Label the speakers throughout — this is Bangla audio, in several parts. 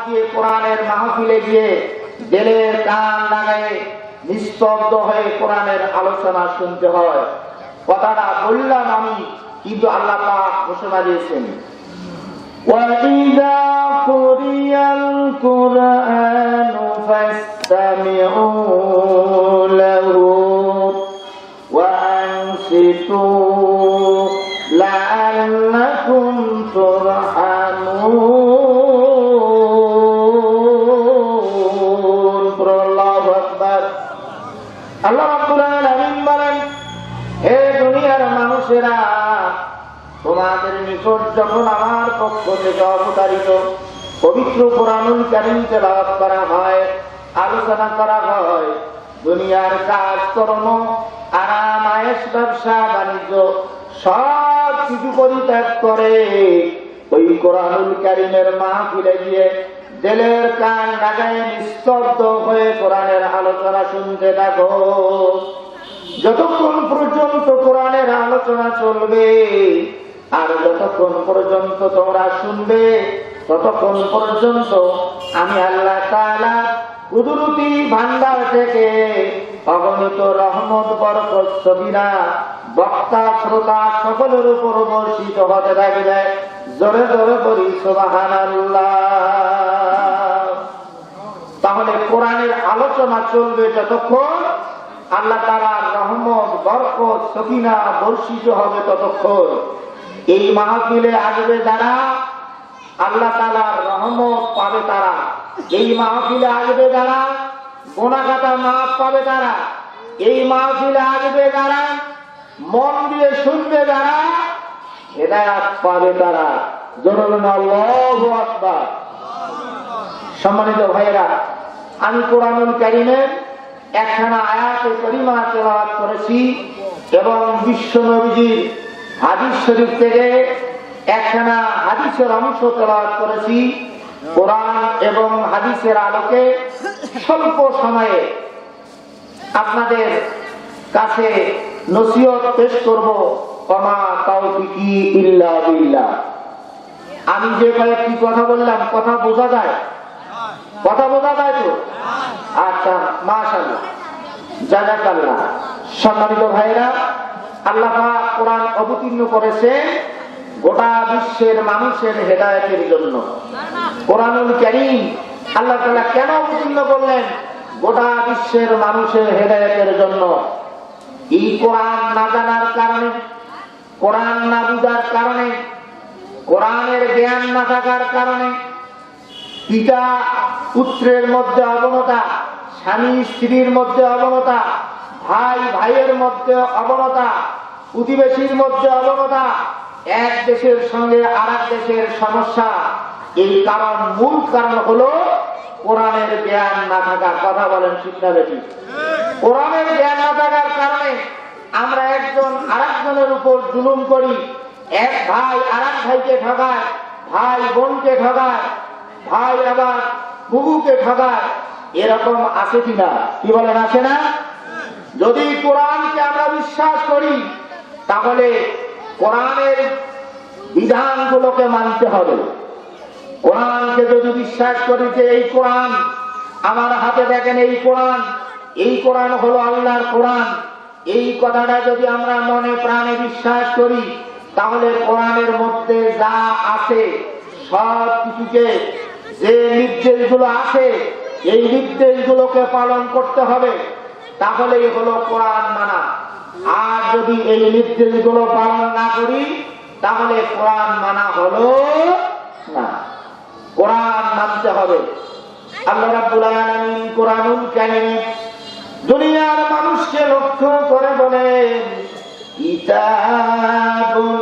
Speaker 1: দিয়ে কোরআনের মাহফিলে গিয়ে দিলের কান লাগায় নিস্তব্ধ হয়ে কোরআনের আলোচনা শুনতে হয়। কথাটা বললাম আমি, কিন্তু আল্লাহ পাক ঘোষণা দিয়েছেন, وَإِذَا قُرِئَ الْقُرْآنُ فَاسْتَمِعُوا لَهُ وَأَنصِتُوا لَعَلَّكُمْ تُرْحَمُونَ। আল্লাহু আকবার। আল্লাহ রাব্বুল আলামিন বলেন, হে দুনিয়ার মানুষেরা, তোমাদের নিকট যখন আমার পক্ষ থেকে অবতারিত পবিত্র কোরআনুল কারীম তেলাওয়াত করা হয়, আলোচনা করা হয়, দুনিয়ার কাজকর্ম, আরাম আয়েশ, ব্যবসা বাণিজ্য সব কিছু পরিত্যাগ করে ওই কোরআনুল কারীমের মাহফিলে গিয়ে দিলের কান লাগায় নিস্তব্ধ হয়ে কোরআনের আলোচনা শুনতে থাকো। যতক্ষণ পর্যন্ত কোরআনের আলোচনা চলবে আর যতক্ষণ পর্যন্ত তোমরা শুনবে, ততক্ষণ পর্যন্ত আমি আল্লাহ তাআলা কুদরতি ভান্ডার থেকে অগণিত রহমত, বরকত, সবিনা বক্তা শ্রোতা সকলের উপর বর্ষিত হতে থাকবে। জোরে জোরে বলি সুবহানাল্লাহ। তাহলে কোরআনের আলোচনা চলবে যতক্ষণ, আল্লাহ তাআলার রহমত, বরকত, সকিনা বর্ষিত হবে ততক্ষণ। এই মাহফিলে আসবে যারা, আল্লাহ তাআলার রহমত পাবে তারা। এই মাহফিলে আসবে যারা, গুনাহগাতা মাফ পাবে তারা। এই মাহফিলে আসবে যারা, মন দিয়ে শুনবে যারা, হেদায়েত পাবে তারা। জোরে বলুন আল্লাহু আকবার। সম্মানিত ভাইয়েরা, আমি কোরআনুল কারীমের একখানা আয়াতে কারিমা তেলাওয়াত করেছি এবং বিশ্ব নবীজির হাদিস শরীফ থেকে একখানা হাদিসের অংশ তেলাওয়াত করেছি। কোরআন এবং হাদিসের আলোকে স্বল্প সময়ে আপনাদের কাছে নসিহত পেশ করব। ওমা তাওফিকি ইল্লা বিল্লাহ। আমি যে কয়েকটি কথা বললাম, কথা বোঝা যায়? কথা বোঝা যায় তো? আচ্ছা, মাশাআল্লাহ, জাযাকাল্লাহ। সম্মানিত ভাইরা, আল্লাহ পাক কোরআন অবতীর্ণ করেছেন গোটা বিশ্বের মানুষের হেদায়েতের জন্য। কোরআনুল কারীম আল্লাহ তাআলা কেন অবতীর্ণ করলেন? গোটা বিশ্বের মানুষের হেদায়েতের জন্য। এই কোরআন না জানার কারণে, কোরআন না বুঝার কারণে, কোরআনের জ্ঞান না থাকার কারণে পিতা পুত্রের মধ্যে অবনতা, স্বামী স্ত্রীর মধ্যে অবনতা, ভাই ভাইয়ের মধ্যে অবনতা, প্রতিবেশীর মধ্যে অবনতা, এক দেশের সঙ্গে আরেক দেশের সমস্যা। এই কারণ, মূল কারণ হলো কোরআনের জ্ঞান না থাকা। কথা বলেন ঠিক না বেঠিক? কোরআনের জ্ঞান না থাকার কারণে আমরা একজন আরেকজনের উপর জুলুম করি। এক ভাই আরেক ভাইকে ঠকায়, ভাই বোনকে ঠকায়, ভাই আবার বুবুকে ঠকায়। এরকম আছে কিনা? কি বলেন, আছে না? যদি কোরআনকে আমরা বিশ্বাস করি, তাহলে কোরআনের বিধানগুলোকে মানতে হবে। কোরআনকে যদি বিশ্বাস করি যে এই কোরআন আমার হাতে, দেখেন এই কোরআন, এই কোরআন হলো আল্লাহর কোরআন, এই কথাটা যদি আমরা মনে প্রাণে বিশ্বাস করি, তাহলে কোরআনের মধ্যে যা আছে সব কিছুকে, যে নির্দেশগুলো আছে, এই নির্দেশগুলোকে পালন করতে হবে। তাহলেই হলো কোরআন মানা। আর যদি এই নির্দেশগুলো পালন না করি, তাহলে কোরআন মানা হলো না। কোরআন মানতে হবে। আল্লাহ রাব্বুল আলামিন কোরআনুল কারীম দুনিয়ার মানুষকে লক্ষ্য করে বলেন, কিতাবুন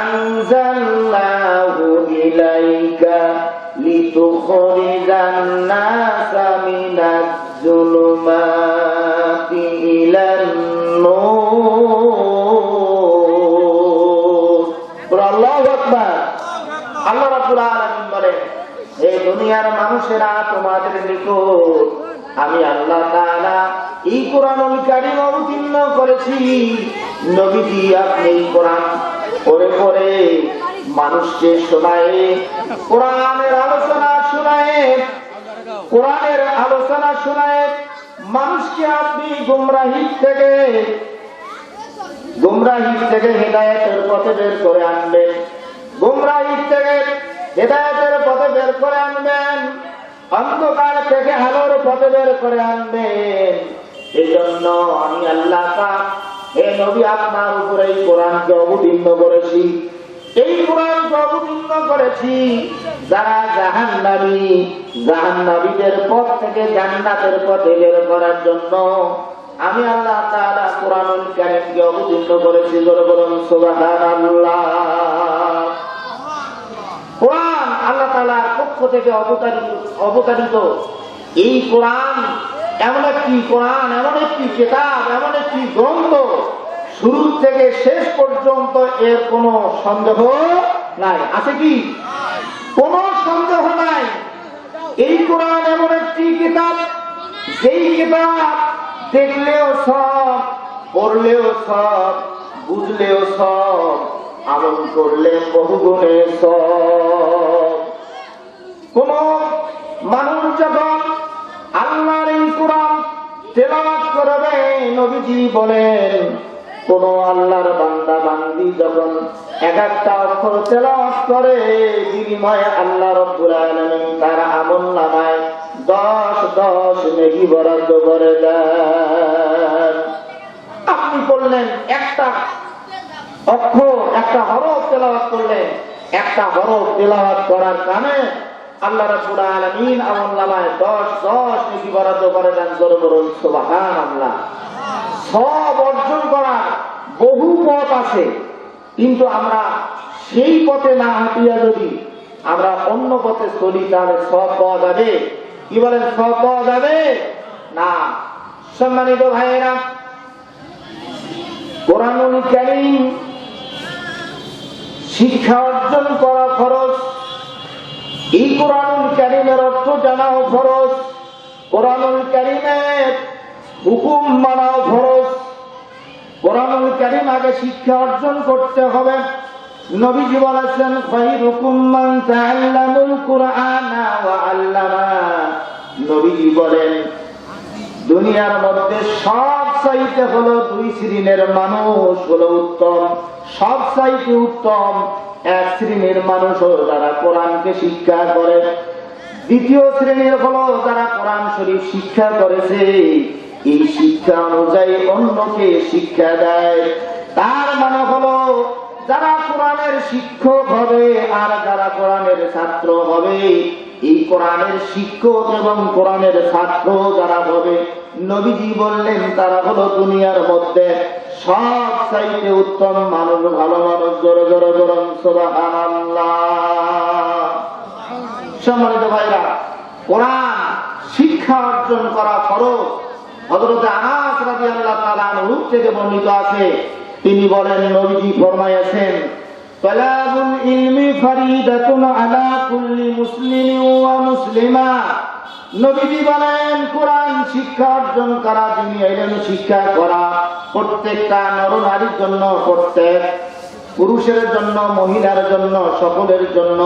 Speaker 1: আনজালনাহু ইলাইকা লিতুখরিজান নাসা মিনাজ যুলুমাতি ইলান নূর। আল্লাহু আকবার। আল্লাহ রাব্বুল আলামিন বলেন, হে দুনিয়ার মানুষেরা, তোমাদের নিকট আমি আল্লাহ তাআলা এই কোরআনুল কারীম অবতীর্ণ করেছি। নবীজি, আপনি এই কোরআন পড়ে পড়ে মানুষকে শোনায়, কোরআনের আলোচনা শোনায়, কোরআনের আলোচনা শোনায় মানুষকে আপনি গুমরাহি থেকে হেদায়েতের পথে বের করে আনবেন, গুমরাহি থেকে হেদায়েতের পথে বের করে আনবেন, অন্ধকার থেকে আলোর পথে বের করে আনবেন। এই জন্য আমি আল্লাহ পাক হে নবী আপনার উপরে এই কোরআনকে অবতীর্ণ করেছি। এই কোরআনকে অবতীর্ণ করেছি যারা জাহান্নামীদের পথ থেকে জান্নাতের পথে বের করার জন্য আমি আল্লাহ তাআলা কোরআনুল কারীমকে অবতীর্ণ করেছি। জোরে বলুন সুবহানাল্লাহ। কোরআন আল্লাহ তাআলার পক্ষ থেকে অবতারিত এই কোরআন এমন একটি কিতাব, এমন একটি গ্রন্থ, শুরু থেকে শেষ পর্যন্ত এর কোনো সন্দেহ নাই। আছে কি? কোনো সন্দেহ নাই। এই কোরআন এমন একটি কিতাব, যেই কিতাব দেখলেও সব, পড়লেও সব, বুঝলেও সব, আমল করলে বহুগুণে সব। কোন মানুষ যখন আল্লাহর এই কোরআন তেলাওয়াত করবে, নবীজি বলেন কোন আল্লাহর বান্দা বান্দি যখন এক একটা অক্ষর তেলাওয়াত করে, বিনিময়ে আল্লাহ রাব্বুল আলামিন তার আমলনামায় 10 নেকি বরাদ্দ করে দেন। আপনি বললেন একটা অক্ষর, একটা হরফ তেলাওয়াত করলেন, একটা হরফ তেলাওয়াত করার কারণে আল্লাহ রাব্বুল আলামিন আমলনামায় 10 নেকি বরাদ্দ করে দেন। জোরে বলুন সুবহানাল্লাহ। সব অর্জন করার বহু পথ আছে, কিন্তু আমরা সেই পথে না হাঁটিয়া যদি আমরা অন্য পথে চলি, তাহলে সব পাওয়া যাবে? কি বলেন, সব পাওয়া যাবে না। সম্মানিত ভাইয়েরা, কোরআনুল কারীম শিক্ষা অর্জন করা ফরজ। এই কোরআনুল কারীমের অর্থ জানাও ফরজ, কোরআনুল কারীমের হুকুম মানাও ফরজ। কোরআনুল কারীম আগে শিক্ষা অর্জন করতে হবে। নবীজি বলেছেন খায়রুকুম মান তাআল্লামাল কুরআনা ওয়া আল্লামা। নবীজি বলেন দুনিয়ার মধ্যে সবচাইতে হলো 2 শ্রেণীর মানুষ হলো উত্তম। সবচাইতে উত্তম এক শ্রেণীর মানুষ হলো যারা কোরআনকে শিক্ষা করে। দ্বিতীয় শ্রেণীর হলো যারা কোরআন শরীফ শিক্ষা করেছে, এই শিক্ষা অনুযায়ী অন্যকে শিক্ষা দেয়। তার মানে হলো যারা কোরআনের শিক্ষক হবে আর যারা কোরআনের ছাত্র হবে, এই কোরআনের শিক্ষক এবং কোরআনের ছাত্র যারা হবে, নবীজি বললেন তারা হলো দুনিয়ার মধ্যে সবচাইতে উত্তম মানুষ, ভালো মানুষ। জোরে জোরে বলুন সুবহানাল্লাহ। সম্মানিত ভাইরা, কোরআন শিক্ষা অর্জন করা ফরজ। হযরত আনাস রাদিয়াল্লাহু তাআলা আনহু থেকে বর্ণিত আছে, তিনি বলেন নবীজি ফরমায়েছেন তালাবুল ইলমি ফরিদাতুন আলা কুল্লি মুসলিমিন ওয়া মুসলিমা। নবীজি বলেন কোরআন শিক্ষা অর্জন করা, দ্বীনি ইলম শিক্ষা করা প্রত্যেকটা নরনারীর জন্য, প্রত্যেক পুরুষের জন্য, মহিলার জন্য, সকলের জন্য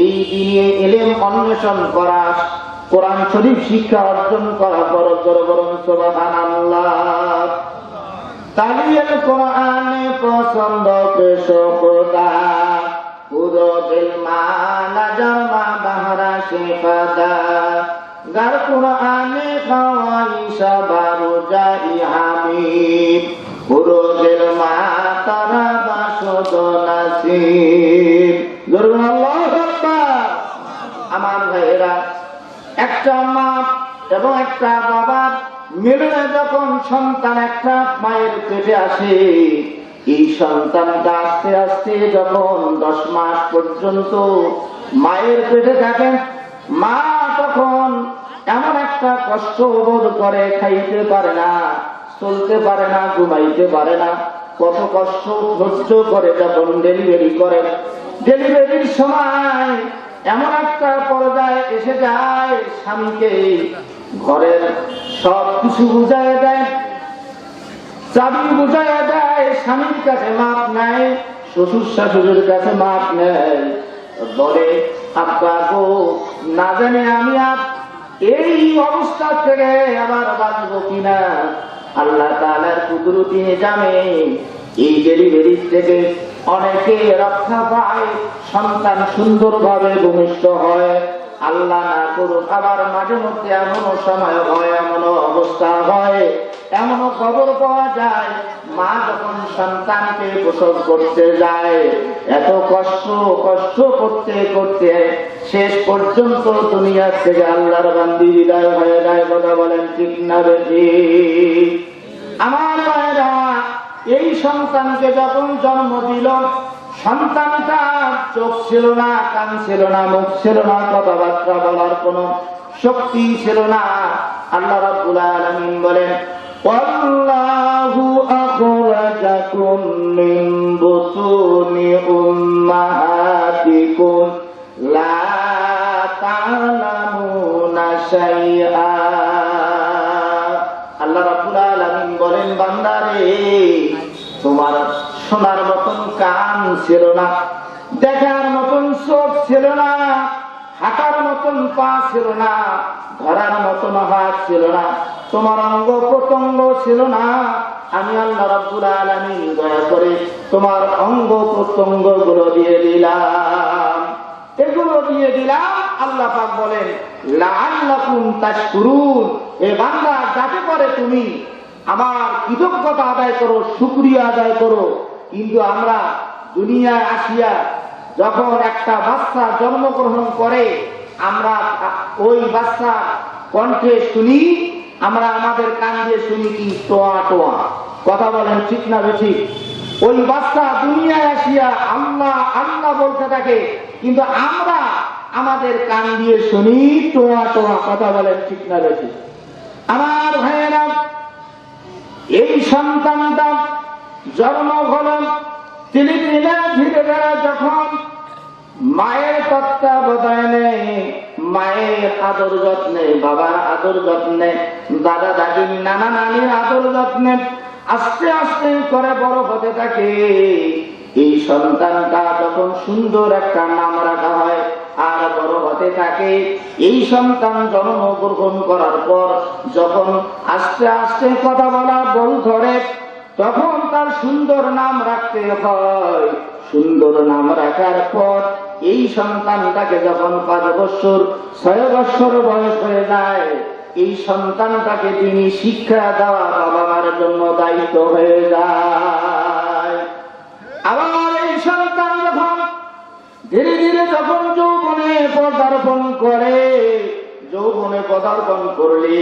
Speaker 1: এই দ্বীনি ইলম অন্বেষণ করা, কোরআন শরীফ শিক্ষা অর্জন করা ফরজ। বলুন সুবহানাল্লাহ। তালিয়াল কোরআনে পছন্দ পেশকতা, পুরো দিল মানা জামা বাহারা শেফাদা, গার কোরআনে খাওয়াইশা বারু জারি হামিদ, পুরো দিল মা তারা বাসদ নাসিব। জোরে আল্লাহু আকবার। আমার ভাইয়েরা, একটা মা এবং একটা বাবা মিলনে যখন সন্তান একটা মায়ের পেটে আসে, এই সন্তানটা আস্তে আস্তে যখন 10 মাস পর্যন্ত মায়ের পেটে থাকে, মা তখন এমন একটা কষ্ট বোধ করে, খাইতে পারে না, চলতে পারে না, ঘুমাইতে পারে না, কত কষ্ট সহ্য করে যখন ডেলিভারি করে। ডেলিভারির সময় এমন একটা পর্যায়ে এসে যায়, স্বামীকে ঘরের সব কিছু বুঝাই দেয়, চাবি বুঝাই দেয়, স্বামীর কাছে মাপ নেয়, শ্বশুর শাশুড়ির কাছে মাপ নেয়, বলে আব্বা গো, না জানি আমি আর এই অবস্থা থেকে আবার বাঁচবো কিনা আল্লাহ তাআলার কুদরতি জানে। এই ডেলিভারি থেকে অনেকে রক্ষা পায়, সন্তান সুন্দরভাবে ভূমিষ্ঠ হয়। আল্লাহ না করুক আবার মাঝে মধ্যে এমনও সময় হয়, এমনও অবস্থা হয়, এমনও খবর পাওয়া যায় মা যখন সন্তানকে প্রসব করতে যায় এত কষ্ট করতে করতে শেষ পর্যন্ত দুনিয়া থেকে আল্লাহর বান্দি বিদায় হয়ে যায়। কথা বলেন ঠিক না বেঠিক? আমার ভাইরা, এই সন্তানকে যখন জন্ম দিল, সন্তানটা চোখ ছিল না, কান ছিল না, মুখ ছিল না, কথাবার্তা বলার কোন শক্তি ছিল না। আল্লাহ রাব্বুল আলামিন বলেন, ওয়াল্লাহু আখরাজাকুম মিন বুতুনি উম্মাহাতিকুম লা তা'লামুনা শাইআ। আল্লাহ রাব্বুল আলামিন বলেন, বান্দারে, তোমার শোনার মতন কান ছিল না, দেখার মতন চোখ ছিল না, হাঁটার মতন পা ছিল না, ধরার মতন হাত ছিল না, তোমার অঙ্গ প্রত্যঙ্গ ছিল না। আমি আল্লাহ রাব্বুল আলামিন দয়া করে তোমার অঙ্গ প্রত্যঙ্গ গুলো দিয়ে দিলাম, এগুলো দিয়ে দিলাম। আল্লাহ পাক বলেন, লাআল্লাকুম তাশকুরুন। এ বান্দা, যাতে করে তুমি আমার কৃতজ্ঞতা আদায় করো, শুকরিয়া আদায় করো। কিন্তু আমরা দুনিয়ায় আসিয়া যখন একটা বাচ্চা জন্মগ্রহণ করে, আমরা ওই বাচ্চা কণ্ঠে শুনি, আমরা আমাদের কান দিয়ে শুনি কি টোয়া টোয়া। কথা বলেন ঠিক না বেঠিক? ওই বাচ্চা দুনিয়ায় আসিয়া আল্লাহ আল্লাহ বলতে থাকে, কিন্তু আমরা আমাদের কান দিয়ে শুনি টোয়া টোয়া। কথা বলেন ঠিক না বেঠিক? আমার ভাইয়েরা, এই সন্তানটা জন্ম হল, তিনি ধীরে ধীরে যখন মায়ের তত্ত্বাবধানে, মায়ের আদর যত্নে, বাবার আদর যত্নে, দাদা দাদি নানা নানির আদর যত্নে আস্তে আস্তে করে বড় হতে থাকে। এই সন্তানটা যখন সুন্দর একটা নাম রাখা হয় আর বড় হতে থাকে, এই সন্তান জন্মগ্রহণ করার পর যখন আস্তে আস্তে কথা বলা বল ধরে, তখন তার সুন্দর নাম রাখতে হয়। সুন্দর নাম রাখার পর এই সন্তানটাকে যখন 5 বছর 6 বছর বয়স হয়ে যায়, এই সন্তানটাকে তিনি শিক্ষা দেওয়া বাবা মার জন্য দায়িত্ব হয়ে যায়। আবার এই সন্তান যখন ধীরে ধীরে যখন যৌবনে পদার্পণ করে, যৌবনে পদার্পণ করলে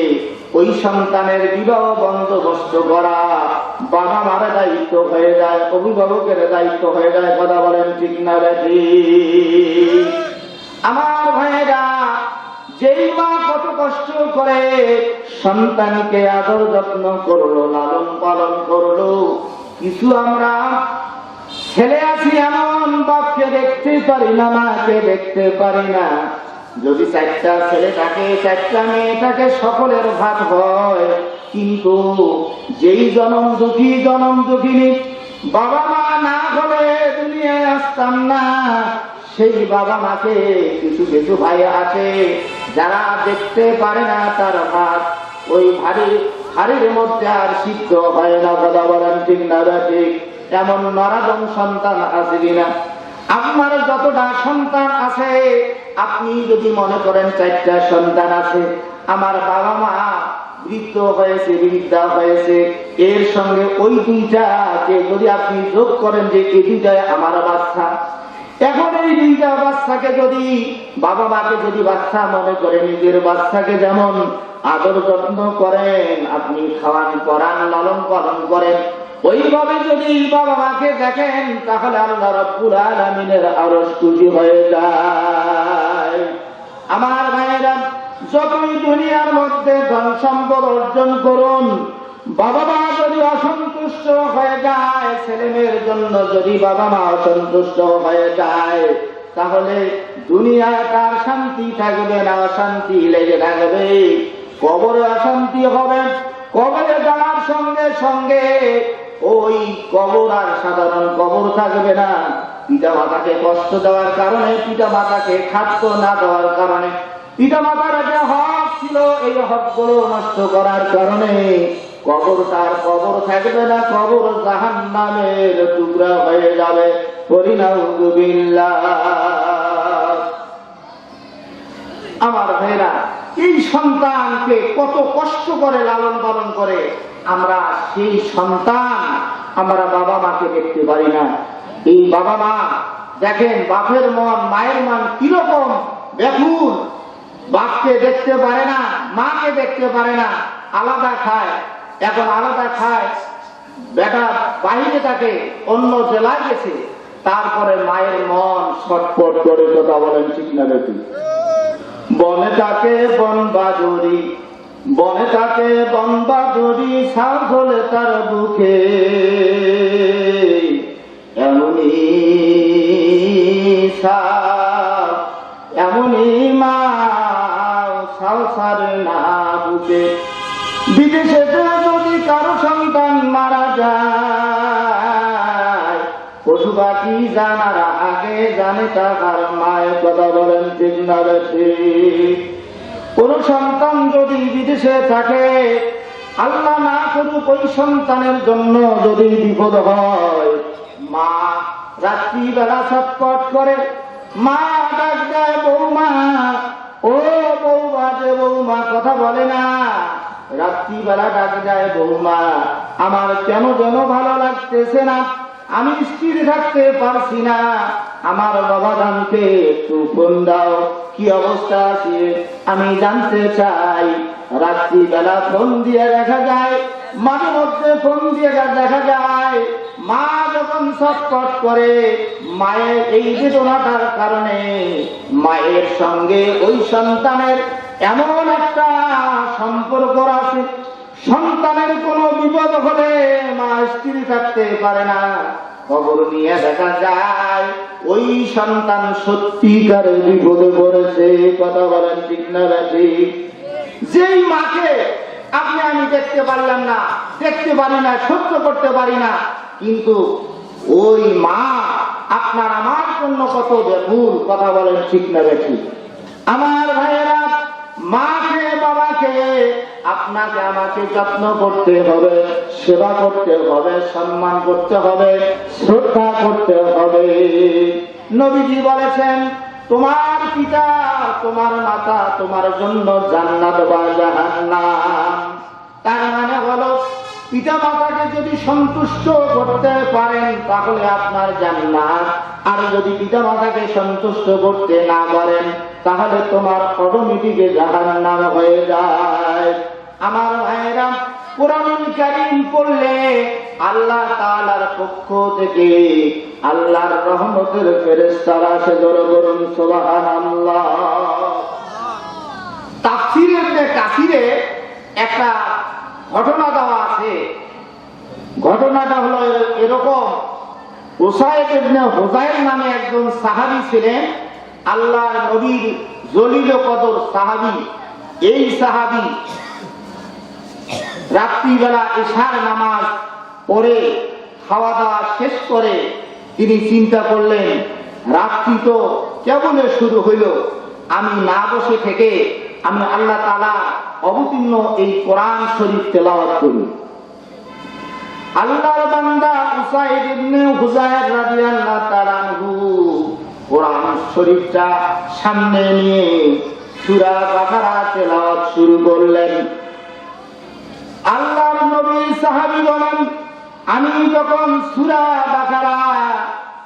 Speaker 1: ওই সন্তানের বিবাহ বন্দোবস্ত করা বাবা মার দায়িত্ব হয়ে যায়, অভিভাবকের দায়িত্ব হয়ে যায়। কথা বলেন ঠিক না বেঠিক? আমার ভাইয়েরা, যেই মা কত কষ্ট করে সন্তানকে আদর যত্ন করলো, লালন পালন করলো, কিছু আমরা ছেলে আছি এমন, বাপকে দেখতে পারি না, মাকে দেখতে পারি না। যদি 4টা ছেলে থাকে, 4টা মেয়ে থাকে, সকলের ভাত হয়। কিন্তু যেই জনম দুঃখিনী বাবা মা না হলে দুনিয়ায় আসতাম না। সেই বাবা মাকে কিছু কিছু ভাই আছে যারা দেখতে পারে না, তার ভাত ওই হাড়ির মধ্যে আর সিদ্ধ হয় না। কথা বলেন ঠিক না ঠিক? এমন নরাদম সন্তান আছে কিনা? আপনার যতটা সন্তান আছে, আপনি যদি মনে করেন 4টা সন্তান আছে, আমার বাবা মা বৃদ্ধ হয়েছে, বৃদ্ধা হয়েছে, এর সঙ্গে ওই 2টাকে যদি আপনি যোগ করেন যে এই 2টাই আমার বাচ্চা, এখন এই 2টা বাচ্চাকে যদি বাবা মাকে যদি বাচ্চা মনে করে, নিজের বাচ্চাকে যেমন আদর যত্ন করেন, আপনি খাওয়ান পরান লালন পালন করেন, ওইভাবে যদি বাবা মাকে দেখেন, তাহলে আল্লাহ রাব্বুল আলামিনের আরশ খুশি হয়ে যায়। আমার ভাইয়েরা, যতই দুনিয়ার মধ্যে ধন সম্পদ অর্জন করুন, বাবা মা যদি অসন্তুষ্ট হয়ে যায়, ছেলে মেয়ের জন্য যদি বাবা মা অসন্তুষ্ট হয়ে যায়, তাহলে দুনিয়ায় তার শান্তি থাকবে না, অশান্তি লেগে থাকবে। কবরে অশান্তি হবে, কবরে যাওয়ার সঙ্গে সঙ্গে ওই কবর আর সাধারণ কবর থাকবে না। পিতা মাতাকে কষ্ট দেওয়ার কারণে, পিতা মাতাকে খাদ্য না দেওয়ার কারণে, পিতা মাতার যে হক ছিল এই হকগুলো নষ্ট করার কারণে কবর তার কবর থাকবে না, কবর জাহান্নামের টুকরা হয়ে যাবে। পরিনাউযুবিল্লাহ। আমার ভাইরা, এই সন্তানকে কত কষ্ট করে লালন পালন করে, আমরা সেই সন্তান আমরা বাবা মাকে দেখতে পারি না। এই বাবা মা দেখেন, বাপের মন মায়ের মন কিরকম ব্যাকুল। বাপকে দেখতে পারে না, মাকে দেখতে পারে না, আলাদা খায়। এখন আলাদা খায়, বেটা বাহিরে থাকে, অন্য জেলায় গেছে, তারপরে মায়ের মন ছটফট করে। কথা বলেন ঠিক না বেটি? বনে থাকে বন বাজুরি, বনে থাকে বন বাজুরি, সার ধরে তার বুকে, এমনই সার এমনই মা সারে না বুকে। বিদেশে যদি কারো সন্তান মারা যায়, পশু পাখি জানার আগে জানে তার মায়ের। কথা বলেন ঠিক না বেশি? কোন সন্তান যদি বিদেশে থাকে, আল্লাহ না করুক ওই সন্তানের জন্য যদি বিপদ হয়, মা রাত্রিবেলা ছটফট করে, মা ডাক দেয় বৌমা, ও বৌমা, যে বৌমা কথা বলে না। রাত্রিবেলা ডাক দেয় বৌমা, আমার কেন যেন ভালো লাগতেছে না, আমি স্থির থাকতে পারছি না, আমার বাবা জানতে একটু ফোন দাও, কি অবস্থা আছে আমি জানতে চাই। রাত্রিবেলা ফোন দিয়ে দেখা যায়, মাঝে মধ্যে ফোন দিয়ে দেখা যায়, মা যখন ছটফট করে, মায়ের এই বেদনাটার কারণে মায়ের সঙ্গে ওই সন্তানের এমন একটা সম্পর্ক আছে, সন্তানের কোনো বিপদ হলে মা স্থির থাকতে পারে না। খবর নিয়ে দেখা যায় ওই সন্তান সত্যিকারের বিপদে পড়েছে। কথা বলেন ঠিক না বেশি? যেই মাকে আপনি আমি দেখতে পারলাম না, দেখতে পারি না, সহ্য করতে পারি না, কিন্তু ওই মা আপনার আমার জন্য কত ব্যাকুল। কথা বলেন ঠিক না বেশি? আমার ভাইয়েরা, মাকে বাবাকে আপনাকে আমাকে যত্ন করতে হবে, সেবা করতে হবে, সম্মান করতে হবে, শ্রদ্ধা করতে হবে। নবীজি বলেছেন, তোমার পিতা তোমার মাতা তোমার জন্য জান্নাত বা জাহান্নাম। তার মানে হলো, পিতা মাতাকে যদি সন্তুষ্ট করতে পারেন তাহলে আপনার জান্নাত, আর যদি পিতা মাতাকে সন্তুষ্ট করতে না পারেন তাহলে তোমার অটোমেটিক জাহান্নাম হয়ে যায়। আমার ভাইয়েরা, কোরআনুল কারীম পড়লে আল্লাহ তাআলার পক্ষ থেকে আল্লাহর রহমতের ফেরেশতারা আসে। জোরে বলুন সুবহানাল্লাহ। তাফসীরে ইবনে কাসিরে একটা ঘটনা দেওয়া আছে। ঘটনাটা হলো এরকম, উসাইদ ইবনে হুযাইর নামে একজন সাহাবী ছিলেন, আল্লাহর নবীর জলিল কদর সাহাবী। এই সাহাবী রাত্রিবেলা ইশার নামাজ পড়ে খাওয়া দাওয়া শেষ করে তিনি চিন্তা করলেন, রাত্রি তো কেবল শুরু হইল, আমি না বসে থেকে আমি আল্লাহ তাআলা অবতীর্ণ এই কোরআন শরীফ তেলাওয়াত করি। আল্লাহর বান্দা উসাইদ ইবনে হুযাইর রাদিয়াল্লাহু তাআলা আনহু কোরআন শরীফটা সামনে নিয়ে সূরা বাকারা তেলাওয়াত শুরু করলেন। আল্লাহর নবী সাহাবী বলেন, আমি যখন সূরা বাকারা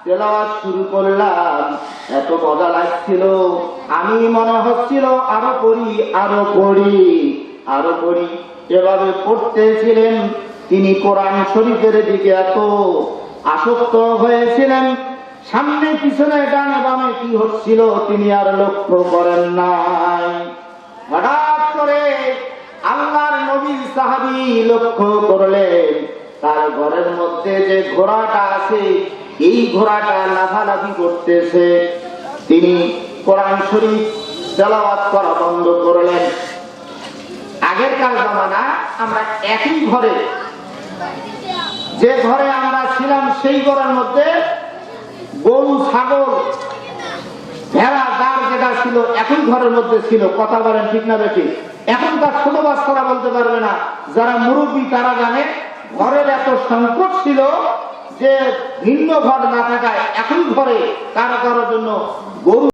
Speaker 1: তেলাওয়াত শুরু করলাম, এত মজা লাগছিল, আমি মনে হচ্ছিল আরো পড়ি আরো পড়ি আরো পড়ি। এভাবে পড়তেছিলেন। তিনি কোরআন শরীফের দিকে এত আসক্ত হয়েছিলেন, সামনে পিছনে ডানে বামে কি হচ্ছিল তিনি আর লক্ষ্য করেন নাই। হঠাৎ করে আল্লাহর নবীর সাহাবী লক্ষ্য করলেন, তার ঘরের মধ্যে যে ঘোড়াটা আছে এই ঘোড়াটা লাফালাফি করতেছে। তিনি কোরআন শরীফ তেলাওয়াত করা বন্ধ করলেন। আগেরকার জামানা আমরা একই ঘরে, যে ঘরে আমরা ছিলাম সেই ঘরের মধ্যে গরু ছাগল ভেড়া যার যেটা ছিল একই ঘরের মধ্যে ছিল। কথা বলেন ঠিক না বেশি? এখনকার ছোট বাচ্চারা বলতে পারবে না, যারা মুরব্বী তারা জানে ঘরের এত সংকট ছিল যে ভিন্ন ঘর না থাকায় একই ঘরে কারো কারোর জন্য গরু